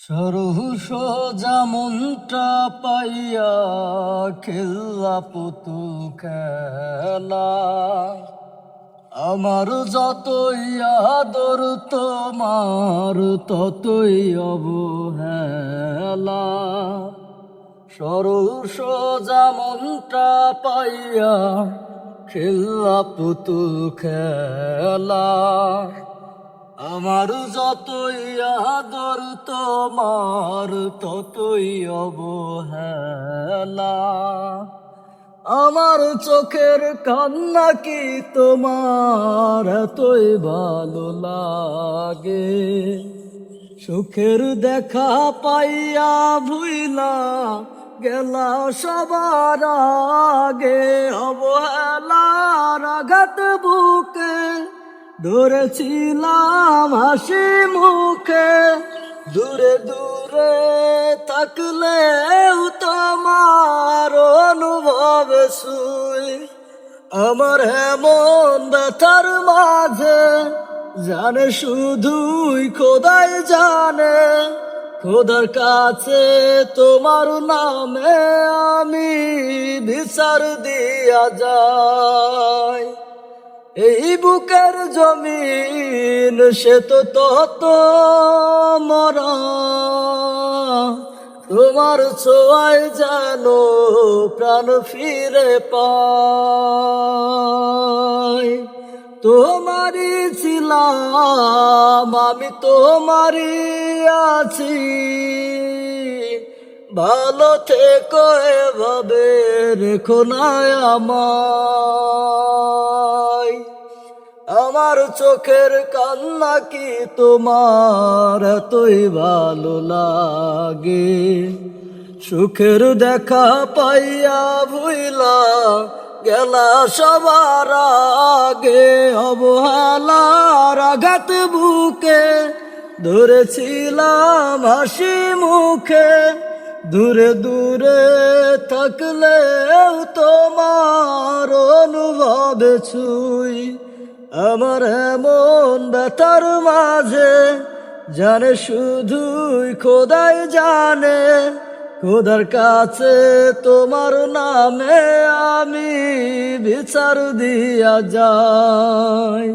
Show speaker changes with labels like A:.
A: সরু সোজা মনটা পাইয়া খেলা পুতুল খেলা, আমার যতই আদর তোমার ততই অবহেলা। সরু সোজা মনটা পাইয়া খেলা পুতুল খেলা, আমার যতই আদর তোমার ততই অবহেলা। আমার চোখের কান্না কি তোমার এতই ভালো লাগে? সুখের দেখা পাইয়া ভুইলা গেলা সবার আগে, অবহেলার আঘাত বুকে ধরেছিলাম হাসি মুখে। দূরে দূরে থাকলেও তোমার অনুভব সুই আমার এমন ব্যথার মাঝে, জানে শুধুই খোদাই জানে। খোদার কাছে তোমার নামে আমি বিচার দিয়া যাই। এই বুকের জমিন সে তো তত মরা, তোমার ছোঁয়ায় যেন প্রাণ ফিরে পায়। তোমারই ছিলাম আমি, তোমারই আছি, ভালো থেকো এভাবে রেখো না আমায়। আমার চোখের কান্না কি তোমার এতই ভালো লাগে? সুখের দেখা পাইয়া ভুইলা গেলা সবার আগে, অবহেলার আঘাত বুকে ধরেছিলাম হাসি মুখে। দূরে দূরে থাকলেও তোমার অনুভব ছুই আমার এমন ব্যথার মাঝে, জানে শুধুই খোদাই জানে। খোদার কাছে তোমার নামে আমি বিচার দিয়া যাই।